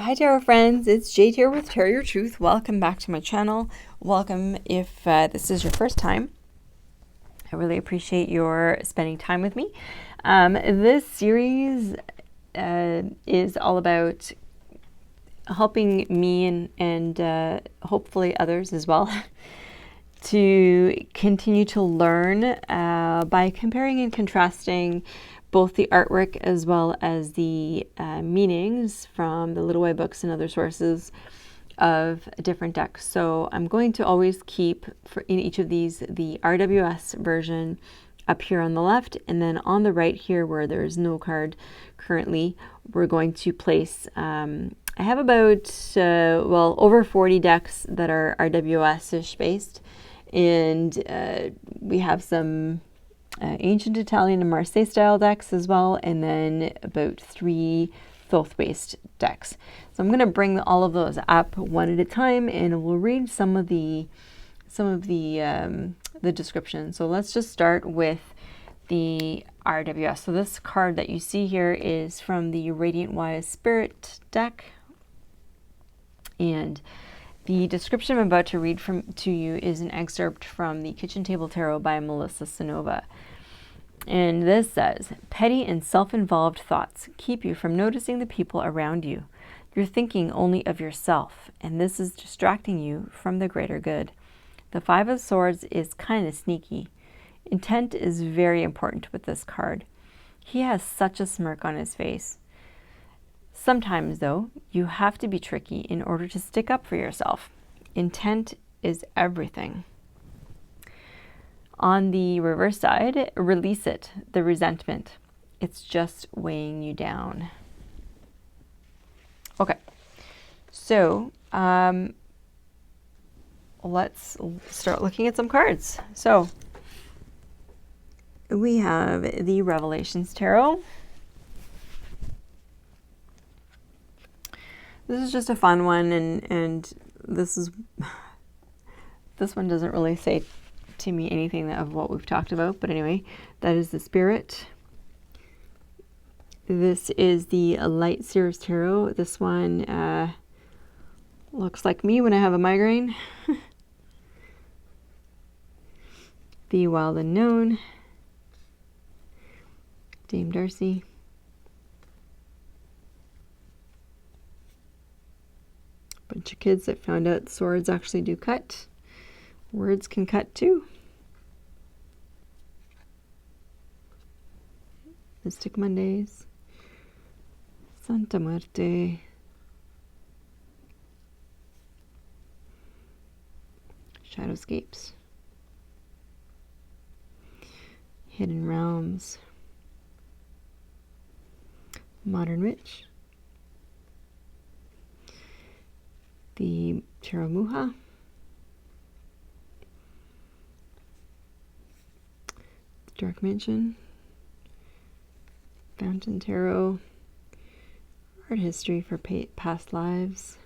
Hi tarot friends, it's Jade here with Tarot Your Truth. Welcome back to my channel. Welcome if this is your first time. I really appreciate your spending time with me. This series is all about helping me and hopefully others as well to continue to learn by comparing and contrasting both the artwork as well as the meanings from the Little White books and other sources of different decks. So I'm going to always keep in each of these the RWS version up here on the left, and then on the right here where there's no card currently, we're going to place I have about over 40 decks that are RWS-ish based, and we have some ancient Italian and Marseilles style decks as well, and then about 3 Thoth based decks. So I'm going to bring all of those up one at a time, and we'll read some of the description. So let's just start with the RWS. So this card that you see here is from the Radiant Wise Spirit deck, and the description I'm about to read to you is an excerpt from the Kitchen Table Tarot by Melissa Sanova. And this says, petty and self-involved thoughts keep you from noticing the people around you. You're thinking only of yourself, and this is distracting you from the greater good. The Five of Swords is kind of sneaky. Intent is very important with this card. He has such a smirk on his face. Sometimes, though, you have to be tricky in order to stick up for yourself. Intent is everything. On the reverse side, release it, the resentment. It's just weighing you down. Okay, so let's start looking at some cards. So we have the Revelations Tarot. This is just a fun one, and this one doesn't really say to me anything of what we've talked about, but anyway, that is the Spirit. This is the Light Seers Tarot. This one looks like me when I have a migraine. The Wild Unknown. Dame Darcy. Bunch of kids that found out swords actually do cut. Words can cut too. Mystic Mondays. Santa Muerte. Shadowscapes. Hidden Realms. Modern Witch. The Tarot Muha. Dark Mansion. Fountain Tarot. Art History for Past Lives.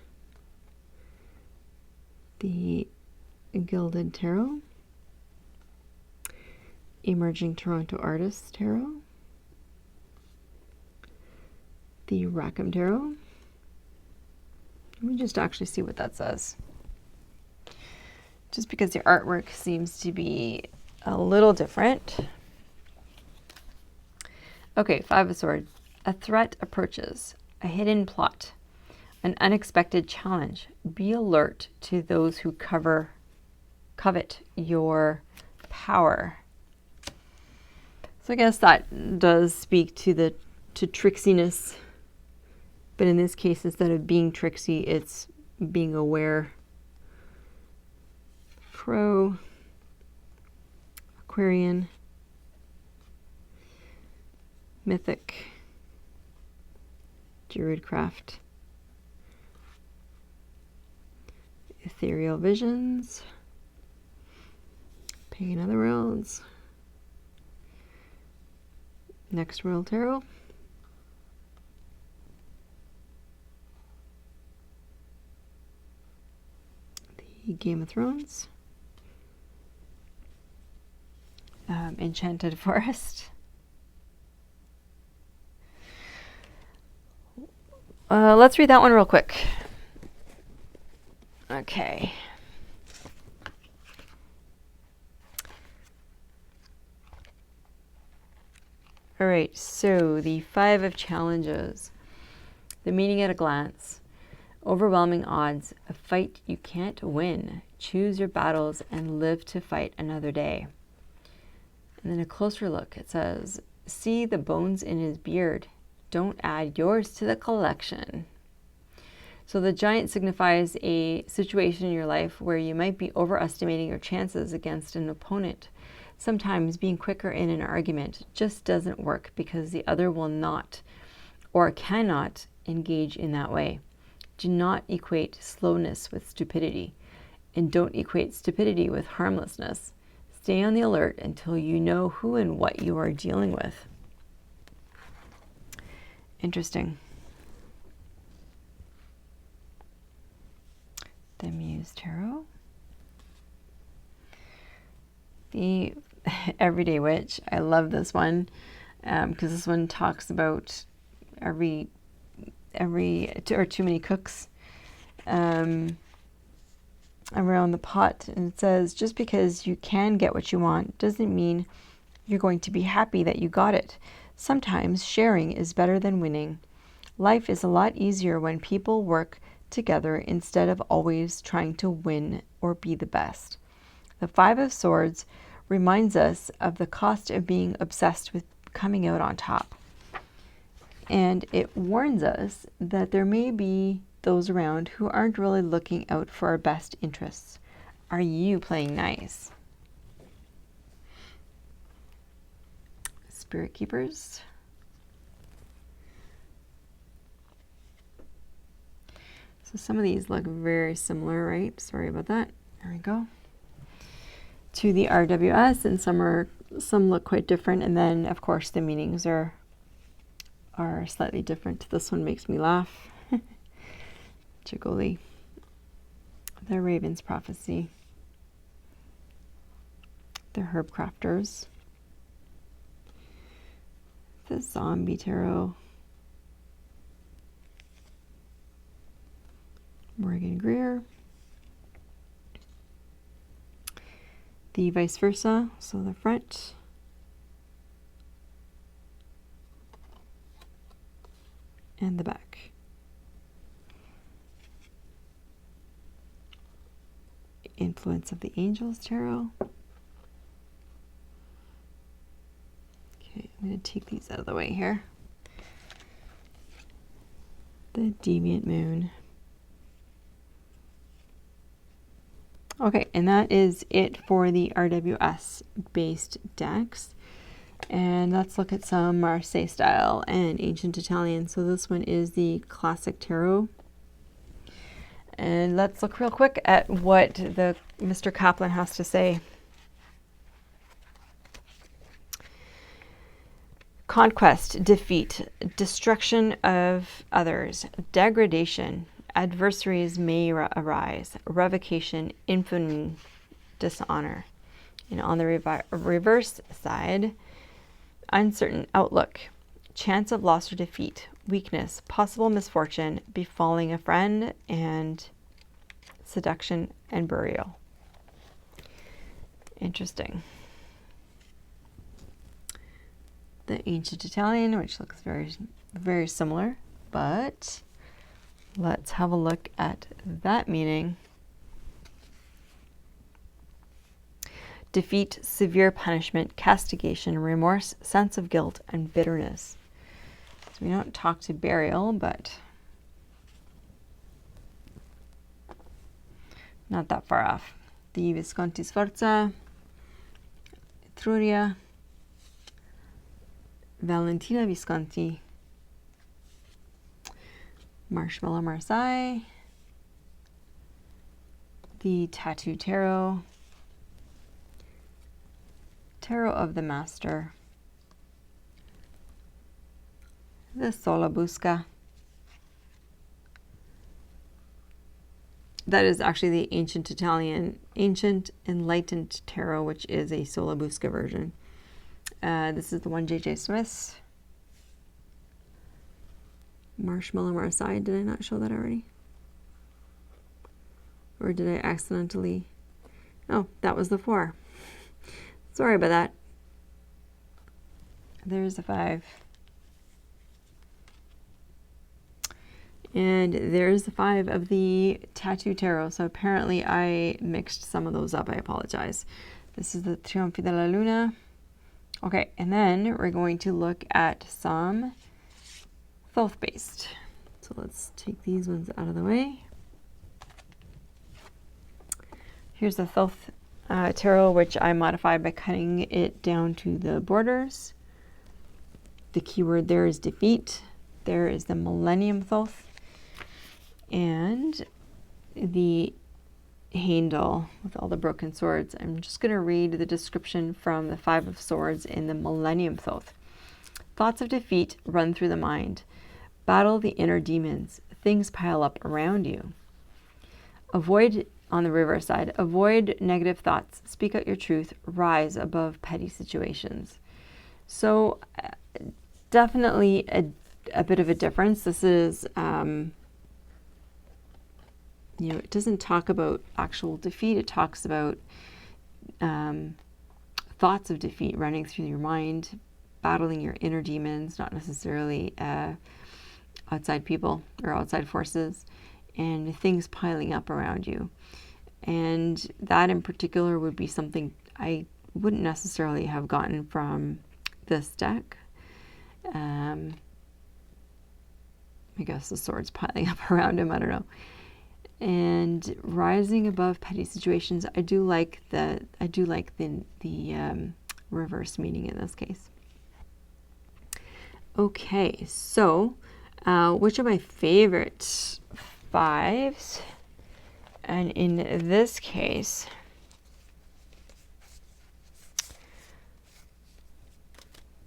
The Gilded Tarot. Emerging Toronto Artists Tarot. The Rackham Tarot. Let me just actually see what that says. Just because the artwork seems to be a little different. Okay, Five of Swords. A threat approaches. A hidden plot. An unexpected challenge. Be alert to those who covet your power. So I guess that does speak to tricksiness. But in this case, instead of being tricksy, it's being aware. Crow. Aquarian. Mythic. Druidcraft. Ethereal Visions. Pagan Otherworlds. Next World Tarot. The Game of Thrones. Enchanted Forest. Let's read that one real quick. Okay. All right, so the 5 of challenges. The meaning at a glance. Overwhelming odds, a fight you can't win. Choose your battles and live to fight another day. And then a closer look, it says, see the bones in his beard. Don't add yours to the collection. So the giant signifies a situation in your life where you might be overestimating your chances against an opponent. Sometimes being quicker in an argument just doesn't work because the other will not or cannot engage in that way. Do not equate slowness with stupidity, and don't equate stupidity with harmlessness. Stay on the alert until you know who and what you are dealing with. Interesting. The Muse Tarot. The Everyday Witch. I love this one because this one talks about too many cooks around the pot, and it says just because you can get what you want doesn't mean you're going to be happy that you got it. Sometimes sharing is better than winning. Life is a lot easier when people work together instead of always trying to win or be the best. The 5 of Swords reminds us of the cost of being obsessed with coming out on top. And it warns us that there may be those around who aren't really looking out for our best interests. Are you playing nice? Spirit Keepers. So some of these look very similar, right? Sorry about that. There we go. To the RWS, and some look quite different, and then of course the meanings are slightly different. This one makes me laugh. Chigoli. The Raven's Prophecy. The Herb Crafters. The Zombie Tarot. Morgan Greer. The Vice Versa, so the front. And the back. Influence of the Angels Tarot. Okay, I'm going to take these out of the way here. The Deviant Moon. Okay, and that is it for the RWS based decks. And let's look at some Marseille style and ancient Italian. So this one is the Classic Tarot. And let's look real quick at what the Mr. Kaplan has to say. Conquest, defeat, destruction of others, degradation, adversaries may arise, revocation, infamy, dishonor. And on the reverse side, uncertain outlook, chance of loss or defeat, weakness, possible misfortune, befalling a friend, and seduction and burial. Interesting. The ancient Italian, which looks very, very similar, but let's have a look at that meaning. Defeat, severe punishment, castigation, remorse, sense of guilt, and bitterness. So we don't talk to burial, but not that far off. The Visconti Sforza, Etruria, Valentina Visconti, Marshmallow Marseille, the Tattoo Tarot, Tarot of the Master, the Solabusca. That is actually the ancient Italian, ancient enlightened tarot, which is a Solabusca version. This is the one J.J. Smith. Marshmallow Marseilles. Did I not show that already? Or did I accidentally? Oh, that was the 4. Sorry about that. There's the 5. And there's the 5 of the Tattoo Tarot. So apparently I mixed some of those up. I apologize. This is the Trionfi de la Luna. Okay, and then we're going to look at some Thoth based. So let's take these ones out of the way. Here's the Thoth Tarot, which I modified by cutting it down to the borders. The keyword there is defeat. There is the Millennium Thoth. And the Handel with all the broken swords. I'm just going to read the description from the 5 of Swords in the Millennium Thoth. Thoughts of defeat run through the mind. Battle the inner demons. Things pile up around you. Avoid, on the reverse side, avoid negative thoughts. Speak out your truth. Rise above petty situations. So definitely a bit of a difference. This is... you know, it doesn't talk about actual defeat. It talks about thoughts of defeat running through your mind, battling your inner demons, not necessarily outside people or outside forces, and things piling up around you. And that in particular would be something I wouldn't necessarily have gotten from this deck. I guess the sword's piling up around him. I don't know. And rising above petty situations, I do like the reverse meaning in this case. Okay, so which are my favorite 5s? And in this case,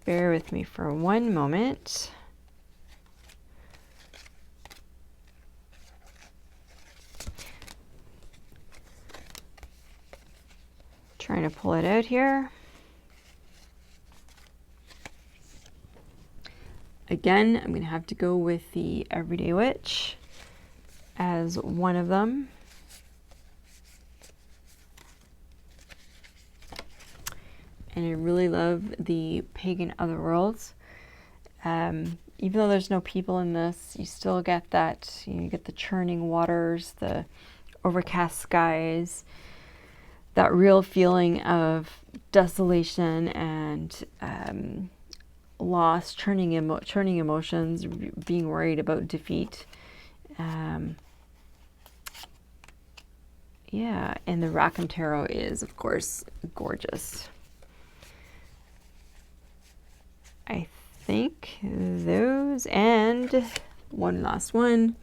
bear with me for one moment. Trying to pull it out here. Again, I'm going to have to go with the Everyday Witch as one of them. And I really love the Pagan Otherworlds. Even though there's no people in this, you still get that, you get the churning waters, the overcast skies, that real feeling of desolation and loss, churning emotions, being worried about defeat. Yeah, and the Rackham Tarot is, of course, gorgeous. I think those, and one last one,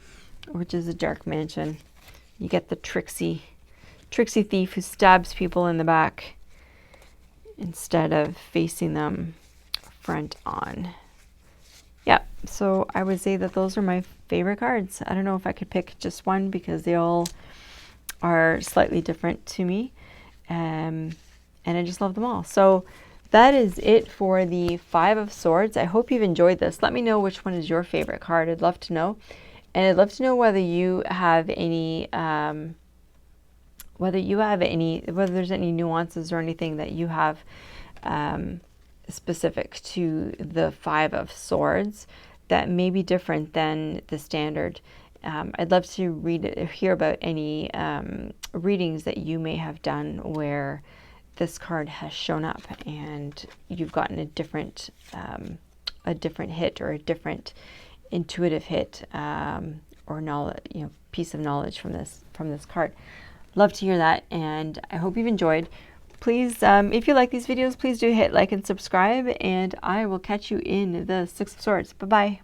which is a Dark Mansion. You get the tricksy thief who stabs people in the back instead of facing them front on. Yeah, so I would say that those are my favorite cards. I don't know if I could pick just one because they all are slightly different to me, and I just love them all. So that is it for the 5 of Swords. I hope you've enjoyed this. Let me know which one is your favorite card. I'd love to know. And I'd love to know whether you have any, whether there's any nuances or anything that you have specific to the 5 of Swords that may be different than the standard. I'd love to hear about any readings that you may have done where this card has shown up and you've gotten a different hit or a different intuitive hit or knowledge, piece of knowledge from this card. Love to hear that, and I hope you've enjoyed. Please, if you like these videos, please do hit like and subscribe, and I will catch you in the 6 of Swords. Bye-bye.